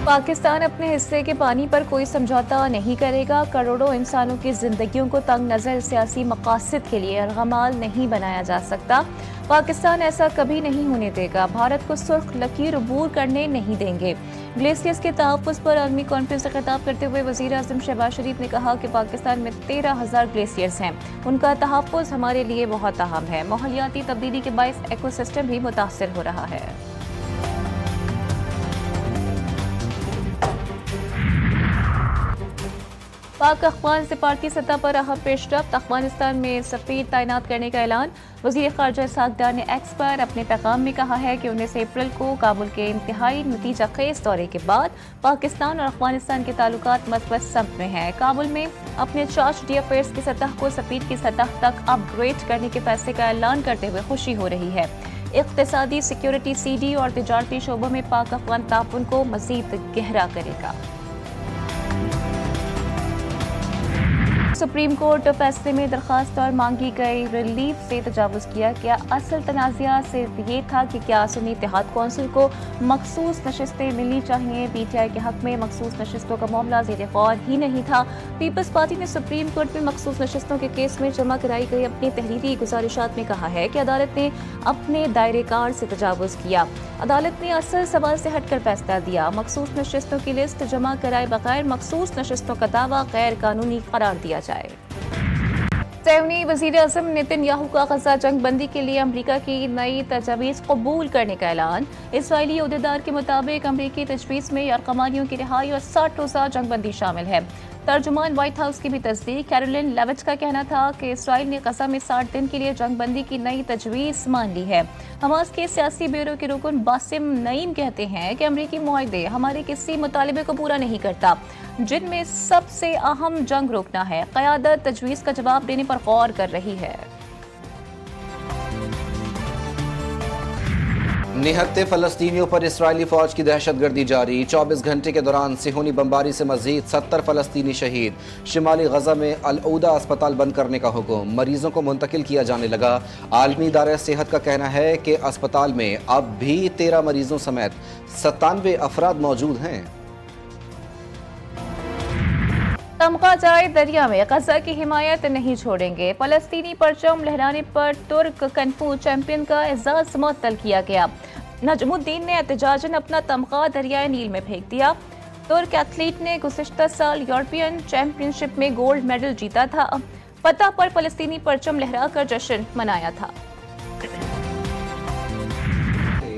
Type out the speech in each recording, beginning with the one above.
पाकिस्तान अपने हिस्से के पानी पर कोई समझौता नहीं करेगा। करोड़ों इंसानों की जिंदगियों को तंग नजर सियासी मकासद के लिए अरगमाल नहीं बनाया जा सकता। पाकिस्तान ऐसा कभी नहीं होने देगा। भारत को सुर्ख लकीर अबूर करने नहीं देंगे। ग्लेशियर्स के तहफ़्फ़ुज़ पर आलमी कॉन्फ्रेंस से खिताब करते हुए वज़ीर आज़म शहबाज शरीफ ने कहा कि पाकिस्तान में 13,000 ग्लेशियर्स हैं। उनका तहफ़्फ़ुज़ हमारे लिए बहुत अहम है। माहौलियाती तब्दीली के बायस इकोसिस्टम भी मुतासर हो रहा है। पाक अफ़गान सिफारती सतह पर अहम पेशरफ्त। अफगानिस्तान में सफ़ीर तैनात करने का ऐलान। वज़ीर ख़ारजा इसहाक़ डार ने एक्स पर अपने पैगाम में कहा है कि 19 अप्रैल को काबुल के इंतहाई नतीजा खेज़ दौरे के बाद पाकिस्तान और अफगानिस्तान के ताल्लुकात मस्बत समत में हैं। काबुल में अपने चार्ज डी अफेयर्स की सतह को सफ़ीर की सतह तक अपग्रेड करने के फैसले का ऐलान करते हुए खुशी हो रही है। इक़्तिसादी, सिक्योरिटी, सीडी और तिजारती शोबों में पाक अफ़गान ताउन को मज़ीद गहरा करेगा। सुप्रीम कोर्ट फैसले में दरखास्त और मांगी गई रिलीफ से तजावुज़ किया गया। असल तनाज़ा सिर्फ ये था कि क्या सुन्नी इत्तेहाद कौंसिल को मखसूस नशिस्तें मिलनी चाहिए। PTI के हक में मखसूस नशिस्तों का मामला ज़ेर गौर ही नहीं था। पीपल्स पार्टी ने सुप्रीम कोर्ट में मखसूस नशिस्तों के केस में जमा कराई गई अपनी तहरीरी गुजारिशात में कहा है कि अदालत ने अपने दायरे कार से तजावुज़ किया। अदालत ने असल सवाल से हटकर फैसला दिया। मखसूस नशिस्तों की लिस्ट जमा कराए बगैर मखसूस नशिस्तों का दावा गैर कानूनी करार दिया जाए। सैनी वज़ीर आज़म नेतन्याहू का गजा जंग बंदी के लिए अमरीका की नई तजवीज़ कबूल करने का ऐलान। इसराइली अहदेदार के मुताबिक अमरीकी तजवीज़ में यरगमानियों की रिहाई और 60 रोज़ा जंग बंदी शामिल है। तर्जुमान व्हाइट हाउस की भी तस्दीक। कैरोलिन लेविट का कहना था कि इसराइल ने गजा में 60 दिन के लिए जंग बंदी की नई तजवीज़ मान ली है। हमास के सियासी ब्यूरो के रुकन बासिम नईम कहते हैं कि अमरीकी मुआहदे हमारे किसी मुतालिबे को पूरा नहीं करता, जिनमें सबसे अहम जंग रोकना है। क़यादत तजवीज़ का जवाब देने पर गौर कर रही है। निहत्ते फ़लस्तीनियों पर इसराइली फ़ौज की दहशतगर्दी जारी। 24 घंटे के दौरान सिहोनी बमबारी से मज़ीद 70 फ़लस्तीनी शहीद। शिमाली गजा में अल-ऊदा अस्पताल बंद करने का हुक्म। मरीजों को मुंतकिल किया जाने लगा। आलमी इदारा सेहत का कहना है कि अस्पताल में अब भी 13 मरीजों समेत 97 अफराद मौजूद हैं। तमगा जाए दरिया में, गजा की हिमायत नहीं छोड़ेंगे। फ़लस्तीनी परचम लहराने पर तुर्क कनफू चैंपियन का एजाज मुअत्तल किया गया। नजमुद्दीन ने एहतजाजन अपना तमगा दरियाए नील में फेंक दिया। तुर्क एथलीट ने गुज़िश्ता साल यूरोपियन चैंपियनशिप में गोल्ड मेडल जीता था। फतह पर फ़लस्तीनी परचम लहराकर जश्न मनाया था।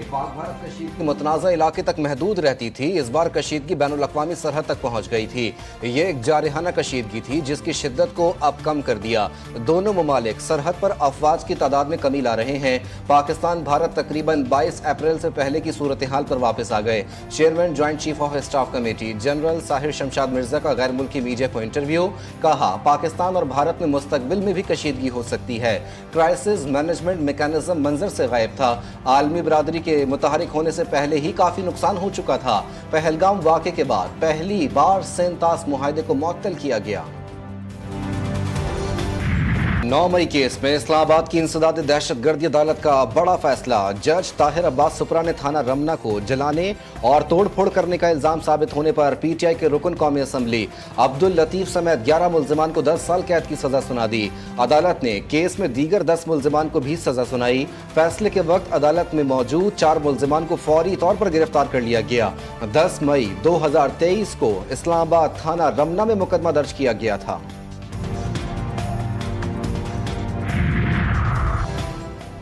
पाक भारत कशीदगी मुतनाज़ा इलाके तक महदूद रहती थी। इस बार कशीदगी बैनुल-अक़वामी सरहद तक पहुँच गई थी। ये एक जारहाना कशीदगी थी जिसकी शिद्दत को अब कम कर दिया। दोनों ममालिक सरहद पर अफवाज की तादाद में कमी ला रहे हैं। पाकिस्तान भारत तकरीबन 22 अप्रैल से पहले की सूरत हाल पर वापस आ गए। Chairman joint chief of staff committee general Sahir Shamshad Mirza का गैर मुल्की मीडिया को इंटरव्यू। कहा, पाकिस्तान और भारत में मुस्तकबिल में भी कशीदगी हो सकती है। क्राइसिस मैनेजमेंट मैकेनिज्म मंजर से गायब था। आलमी बरादरी के मुतहरिक होने से पहले ही काफी नुकसान हो चुका था। पहलगाम वाक़े के बाद पहली बार सेंतास मुआहदे को मुअत्तल किया गया। 9 मई केस में इस्लामाबाद की इंसदाद दहशतगर्दी अदालत का बड़ा फैसला। जज ताहिर अब्बास सुपरा ने थाना रमना को जलाने और तोड़फोड़ करने का इल्जाम साबित होने पर PTI के रुकन कौमी असम्बली अब्दुल लतीफ समेत 11 मुल्जिमान को 10 साल कैद की सजा सुना दी। अदालत ने केस में दीगर 10 मुल्जिमान को भी सजा सुनाई। फैसले के वक्त अदालत में मौजूद 4 मुल्जिमान को फौरी तौर पर गिरफ्तार कर लिया गया। 10 मई 2023 को इस्लामाबाद थाना रमना में मुकदमा दर्ज किया गया था।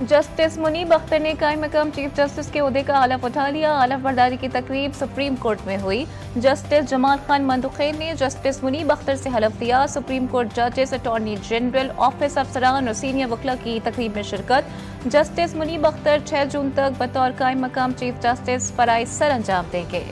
जस्टिस मुनीब अख्तर ने कायम मकाम चीफ जस्टिस के ओहदे का हलफ उठा लिया। हलफ बर्दारी की तकरीब सुप्रीम कोर्ट में हुई। जस्टिस जमाल खान मंदुखैर ने जस्टिस मुनीब अख्तर से हलफ दिया। सुप्रीम कोर्ट जजेस, अटॉर्नी जनरल, ऑफिस अफसरान और सीनियर वकला की तकरीब में शिरकत। जस्टिस मुनीब अख्तर 6 जून तक बतौर कायम मकाम चीफ जस्टिस फराइज सर अंजाम देंगे।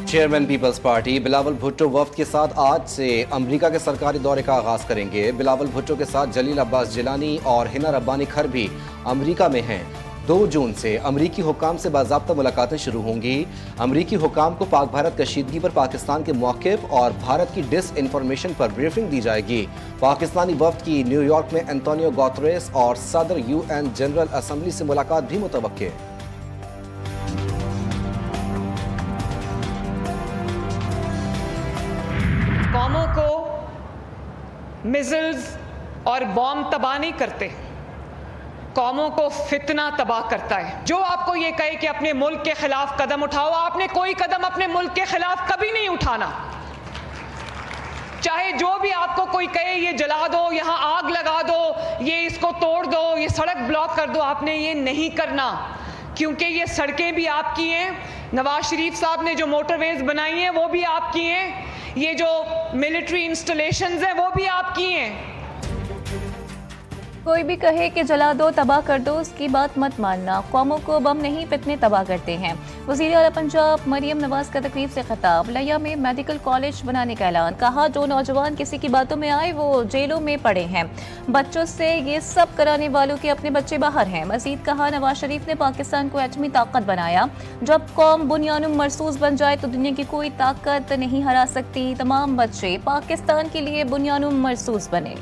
Chairman Peoples Party Bilawal Bhutto वफ्द के साथ आज से अमेरिका के सरकारी दौरे का आगाज करेंगे। बिलावल भुट्टो के साथ जलील अब्बास जिलानी और हिना रब्बानी खर भी अमेरिका में हैं। 2 जून से अमरीकी हुक्काम से बाज़ाब्ता मुलाकातें शुरू होंगी। अमरीकी हुक्काम को पाक भारत कशीदगी पर पाकिस्तान के मौक़िफ़ और भारत की डिस इन्फॉर्मेशन पर ब्रीफिंग दी जाएगी। पाकिस्तानी वफ्द की न्यूयॉर्क में एंटोनियो गुतेरेस और सदर UN जनरल असम्बली से मुलाकात भी मुतवक्के। मिज़ल्स और बॉम्ब तबाह नहीं करते, कौमों को फितना तबाह करता है। जो आपको ये कहे कि अपने मुल्क के खिलाफ कदम उठाओ, आपने कोई कदम अपने मुल्क के खिलाफ कभी नहीं उठाना। चाहे जो भी आपको कोई कहे ये जला दो, यहाँ आग लगा दो, ये इसको तोड़ दो, ये सड़क ब्लॉक कर दो, आपने ये नहीं करना, क्योंकि ये सड़कें भी आपकी हैं। नवाज शरीफ साहब ने जो मोटरवेज बनाई हैं वो भी आपकी हैं, ये जो मिलिट्री इंस्टॉलेशंस हैं वो भी आपकी हैं। कोई भी कहे कि जला दो, तबाह कर दो, उसकी बात मत मानना। कौमों को बम नहीं फितने तबाह करते हैं। वज़ीर आला पंजाब मरियम नवाज का तकरीब से खिताब। लिया में मेडिकल कॉलेज बनाने का ऐलान। कहा जो नौजवान किसी की बातों में आए वो जेलों में पड़े हैं। बच्चों से ये सब कराने वालों के अपने बच्चे बाहर हैं। मजीद कहा नवाज शरीफ ने पाकिस्तान को एटमी ताकत बनाया। जब कौम बुनियानुम मरसूस बन जाए तो दुनिया की कोई ताकत नहीं हरा सकती। तमाम बच्चे पाकिस्तान के लिए बुनियानुम मरसूस बने।